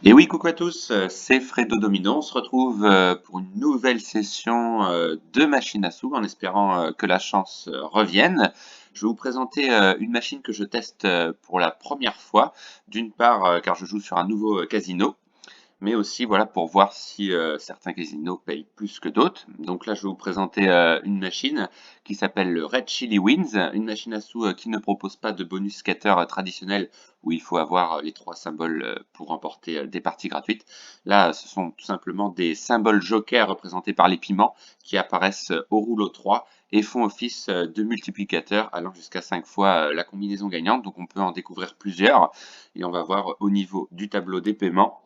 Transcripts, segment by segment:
Et oui, coucou à tous, c'est Fredo Domino. On se retrouve pour une nouvelle session de machine à sous en espérant que la chance revienne. Je vais vous présenter une machine que je teste pour la première fois. D'une part, car je joue sur un nouveau casino, mais aussi voilà pour voir si certains casinos payent plus que d'autres. Donc là, je vais vous présenter une machine qui s'appelle le Red Chili Wins, une machine à sous qui ne propose pas de bonus scatter traditionnel où il faut avoir les trois symboles pour remporter des parties gratuites. Là, ce sont tout simplement des symboles jokers représentés par les piments qui apparaissent au rouleau 3 et font office de multiplicateurs allant jusqu'à 5 fois la combinaison gagnante. Donc on peut en découvrir plusieurs et on va voir au niveau du tableau des paiements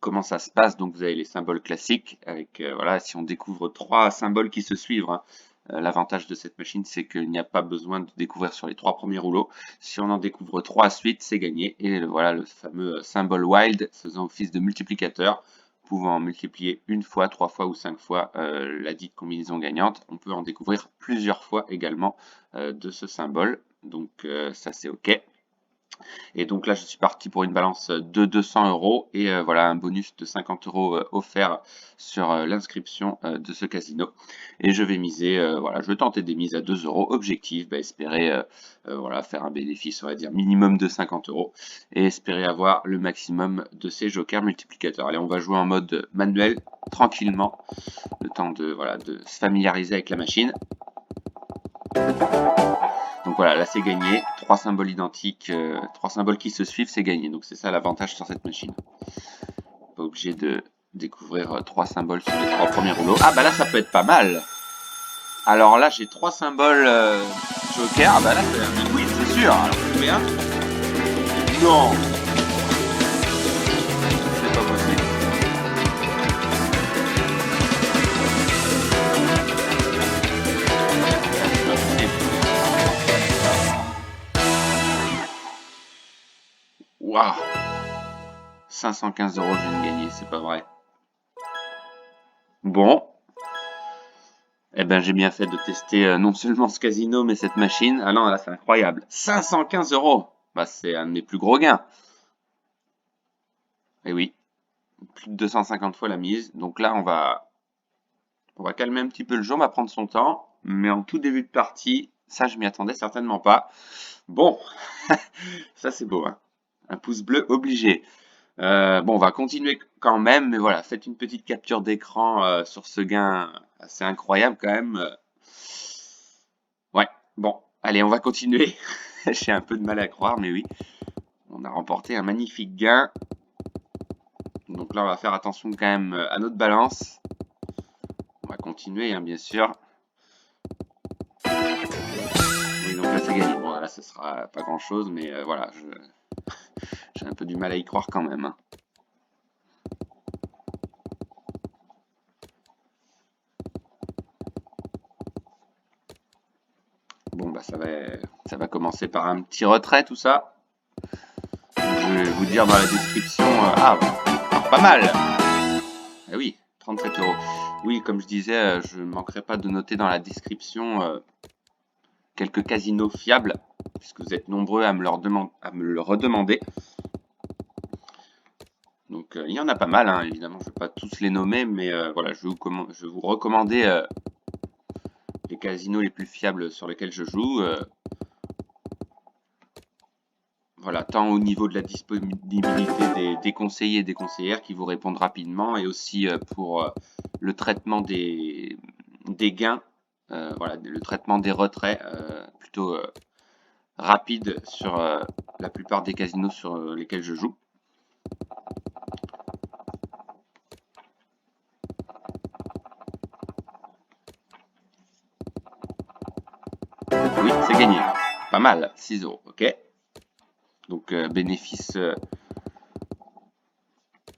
comment ça se passe. Donc vous avez les symboles classiques avec voilà, si on découvre trois symboles qui se suivent, hein, l'avantage de cette machine, c'est qu'il n'y a pas besoin de découvrir sur les trois premiers rouleaux. Si on en découvre trois à suite, c'est gagné. Et voilà le fameux symbole wild faisant office de multiplicateur, pouvant multiplier une fois, trois fois ou cinq fois la dite combinaison gagnante. On peut en découvrir plusieurs fois également de ce symbole. Donc ça c'est OK. Et donc là, je suis parti pour une balance de 200 euros et voilà un bonus de 50 euros offert sur l'inscription de ce casino. Et je vais miser, voilà, je vais tenter des mises à 2 euros. Objectif, bah, espérer voilà, faire un bénéfice, on va dire minimum de 50 euros et espérer avoir le maximum de ces jokers multiplicateurs. Allez, on va jouer en mode manuel, tranquillement, le temps de, voilà, de se familiariser avec la machine. Donc voilà, là c'est gagné. Trois symboles identiques, trois symboles qui se suivent, c'est gagné. Donc c'est ça l'avantage sur cette machine. Pas obligé de découvrir trois symboles sur les trois premiers rouleaux. Ah bah là ça peut être pas mal. Alors là j'ai trois symboles joker. Ah bah là c'est un win, c'est sûr. Alors combien? Non, c'est pas possible. C'est pas possible. Waouh, 515 euros je viens de gagner, c'est pas vrai. Bon, eh ben, j'ai bien fait de tester non seulement ce casino, mais cette machine. Ah non, là, c'est incroyable. 515 euros! Bah, c'est un de mes plus gros gains. Et oui, plus de 250 fois la mise. Donc là, on va calmer un petit peu le jeu, on va prendre son temps. Mais en tout début de partie, ça, je m'y attendais certainement pas. Bon, ça, c'est beau, hein. Un pouce bleu obligé. Bon, on va continuer quand même, mais voilà, faites une petite capture d'écran sur ce gain assez incroyable quand même. Ouais, bon, allez, on va continuer. J'ai un peu de mal à croire, mais oui, on a remporté un magnifique gain. Donc là, on va faire attention quand même à notre balance. On va continuer, hein, bien sûr. Oui, donc là, c'est gagné. Bon, là, ce sera pas grand-chose, mais voilà, j'ai un peu du mal à y croire quand même, hein. Bon, bah, ça va commencer par un petit retrait, tout ça. Je vais vous dire dans la description. Ah, alors, pas mal! Eh oui, 37 euros. Oui, comme je disais, je ne manquerai pas de noter dans la description quelques casinos fiables, puisque vous êtes nombreux à me le redemander. Donc il y en a pas mal, hein, évidemment, je ne vais pas tous les nommer, mais voilà, je vais vous recommander les casinos les plus fiables sur lesquels je joue. Voilà, tant au niveau de la disponibilité des conseillers et des conseillères qui vous répondent rapidement, et aussi pour le traitement des gains, voilà, le traitement des retraits plutôt rapide sur la plupart des casinos sur lesquels je joue. Oui, c'est gagné. Pas mal, 6 euros, ok. Donc bénéfice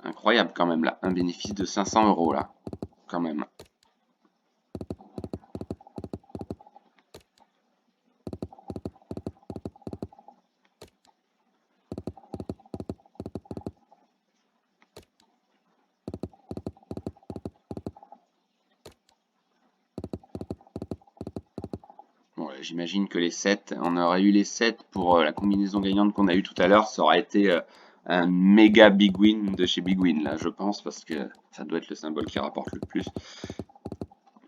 incroyable quand même là. Un bénéfice de 500 euros là, quand même. Bon, j'imagine que les 7, on aurait eu les 7 pour la combinaison gagnante qu'on a eu tout à l'heure, ça aurait été un méga big win de chez Big Win là, je pense, parce que ça doit être le symbole qui rapporte le plus.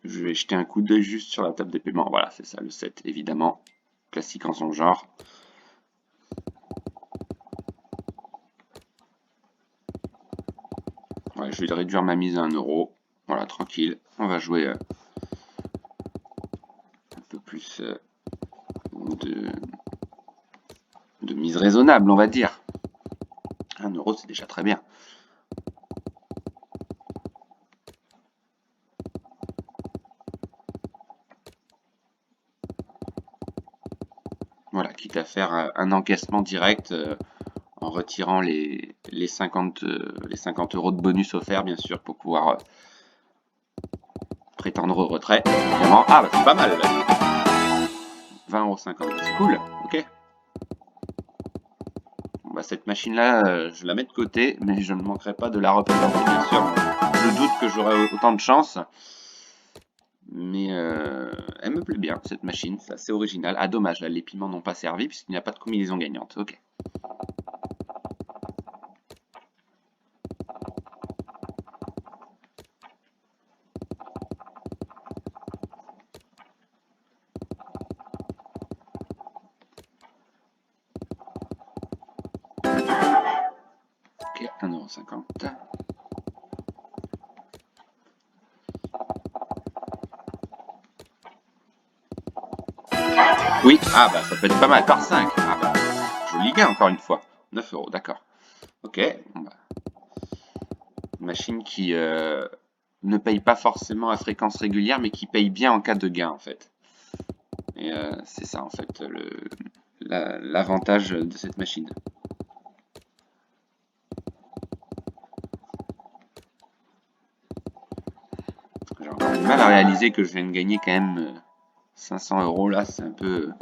Je vais jeter un coup d'œil juste sur la table des paiements. Voilà, c'est ça, le 7, évidemment. Classique en son genre. Ouais, je vais réduire ma mise à 1 euro. Voilà, tranquille. On va jouer un peu plus de mise raisonnable, on va dire. 1 euro, c'est déjà très bien. Voilà, quitte à faire un encaissement direct en retirant les 50 euros de bonus offerts, bien sûr, pour pouvoir prétendre au retrait, évidemment. Ah, bah c'est pas mal, 20,50 €, c'est cool, ok. Bon, bah, cette machine-là, je la mets de côté, mais je ne manquerai pas de la représenter, bien sûr. Je doute que j'aurai autant de chance, mais elle me plaît bien, cette machine, c'est assez original. Ah, dommage, là, les piments n'ont pas servi, puisqu'il n'y a pas de combinaison gagnante, ok. Ok, 1,50 €. Oui, ah bah ça peut être pas mal, par 5. Ah bah, joli gain encore une fois. 9 euros, d'accord. Ok, bon bah, machine qui ne paye pas forcément à fréquence régulière, mais qui paye bien en cas de gain en fait. Et c'est ça en fait l'avantage de cette machine. J'ai encore du mal à réaliser que je viens de gagner quand même 500 euros là, c'est un peu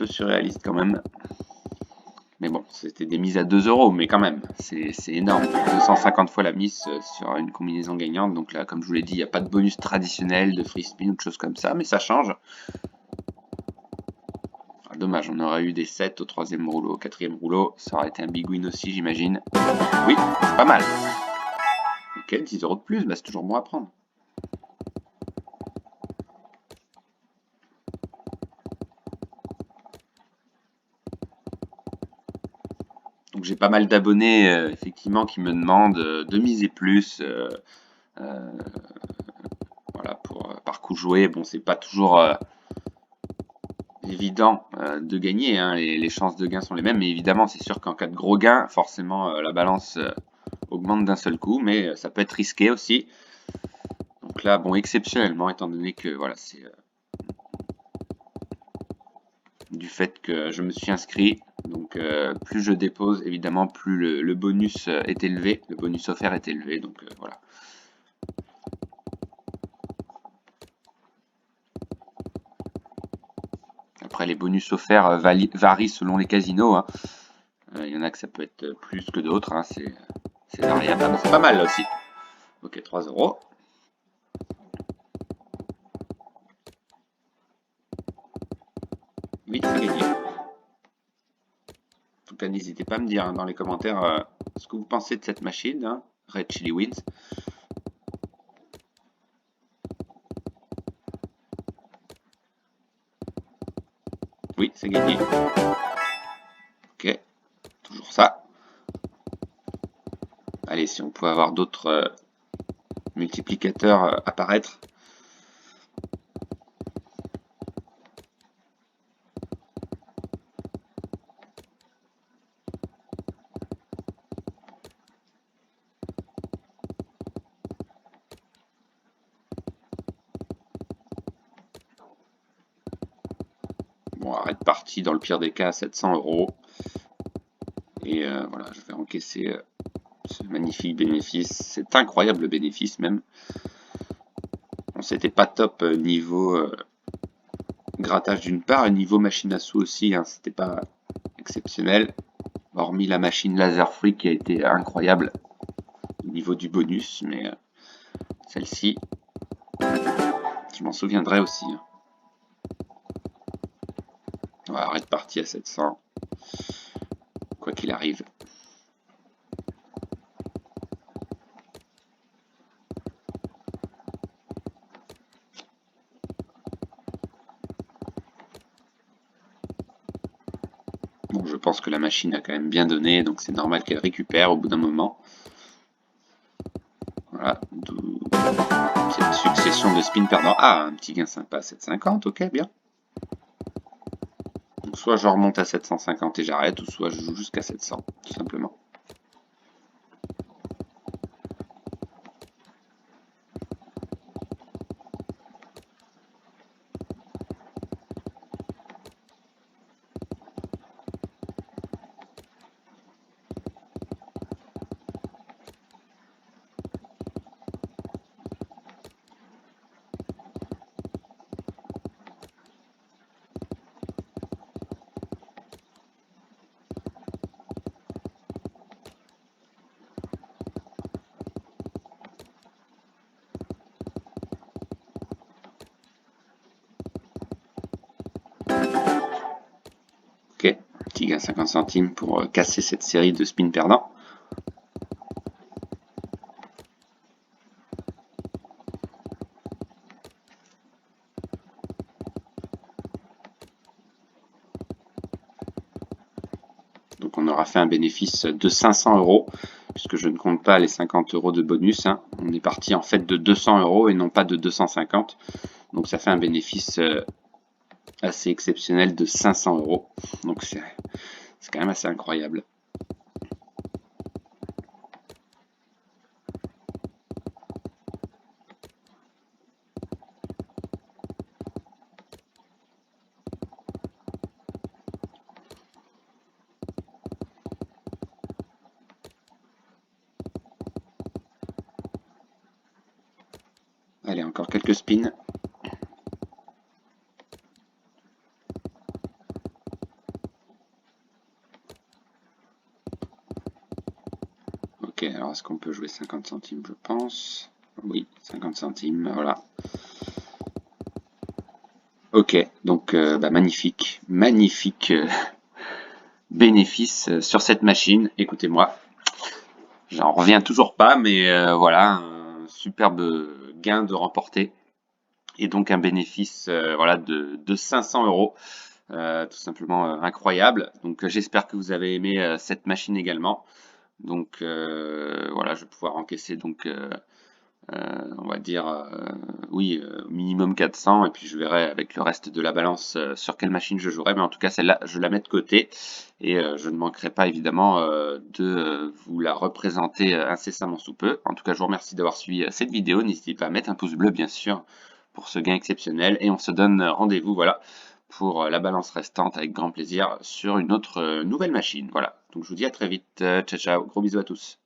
surréaliste quand même. Mais bon, c'était des mises à 2 euros, mais quand même, c'est énorme. 250 fois la mise sur une combinaison gagnante. Donc là, comme je vous l'ai dit, il n'y a pas de bonus traditionnel, de free spin ou de choses comme ça, mais ça change. Ah, dommage, on aurait eu des 7 au troisième rouleau, au quatrième rouleau. Ça aurait été un big win aussi, j'imagine. Oui, c'est pas mal. Ok, 10 euros de plus, bah, c'est toujours bon à prendre. Donc j'ai pas mal d'abonnés, effectivement, qui me demandent de miser plus. Euh, voilà, par coup joué. Bon, c'est pas toujours évident de gagner, hein. Les chances de gain sont les mêmes, mais évidemment, c'est sûr qu'en cas de gros gain, forcément, la balance augmente d'un seul coup, mais ça peut être risqué aussi. Donc là, bon, exceptionnellement, étant donné que voilà, c'est du fait que je me suis inscrit, donc plus je dépose, évidemment, plus le bonus est élevé, le bonus offert est élevé, donc voilà. Après, les bonus offerts varient selon les casinos, hein. Il y en a que ça peut être plus que d'autres, hein, c'est variable. Ah, bah, c'est pas mal là aussi. Ok, 3 euros. Oui, c'est gagné. En tout cas, n'hésitez pas à me dire hein, dans les commentaires ce que vous pensez de cette machine, hein, Red Chili Wins. Oui, c'est gagné. Ok, toujours ça. Allez, si on pouvait avoir d'autres multiplicateurs apparaître. Bon, arrête parti dans le pire des cas à 700 euros. Et voilà, je vais encaisser ce magnifique bénéfice. C'est incroyable le bénéfice même. Bon, c'était pas top niveau grattage d'une part et niveau machine à sous aussi. Hein, c'était pas exceptionnel. Hormis la machine laser free qui a été incroyable au niveau du bonus. Mais celle-ci, je m'en souviendrai aussi. Hein. On va arrêter parti à 700. qu'il arrive. Bon, je pense que la machine a quand même bien donné, donc c'est normal qu'elle récupère au bout d'un moment. Voilà, d'où cette succession de spins perdants. Ah, un petit gain sympa, 7,50, ok, bien. Donc soit je remonte à 750 et j'arrête, ou soit je joue jusqu'à 700, tout simplement. Ok, petit gain 50 centimes pour casser cette série de spins perdants. Donc on aura fait un bénéfice de 500 €, puisque je ne compte pas les 50 € de bonus. Hein. On est parti en fait de 200 € et non pas de 250. Donc ça fait un bénéfice assez exceptionnel de 500 €. Donc c'est quand même assez incroyable. Allez, encore quelques spins. Ok, alors est-ce qu'on peut jouer 50 centimes, je pense. Oui, 50 centimes, voilà. Ok, donc magnifique, magnifique bénéfice sur cette machine. Écoutez-moi, j'en reviens toujours pas, mais voilà, un superbe gain de remporté. Et donc un bénéfice voilà, de 500 €. Tout simplement incroyable. Donc j'espère que vous avez aimé cette machine également. Donc voilà, je vais pouvoir encaisser donc on va dire oui minimum 400 et puis je verrai avec le reste de la balance sur quelle machine je jouerai. Mais en tout cas celle-là je la mets de côté et je ne manquerai pas évidemment de vous la représenter incessamment sous peu. En tout cas je vous remercie d'avoir suivi cette vidéo. N'hésitez pas à mettre un pouce bleu bien sûr pour ce gain exceptionnel et on se donne rendez-vous voilà pour la balance restante avec grand plaisir sur une autre nouvelle machine. Voilà, donc je vous dis à très vite, ciao ciao, gros bisous à tous.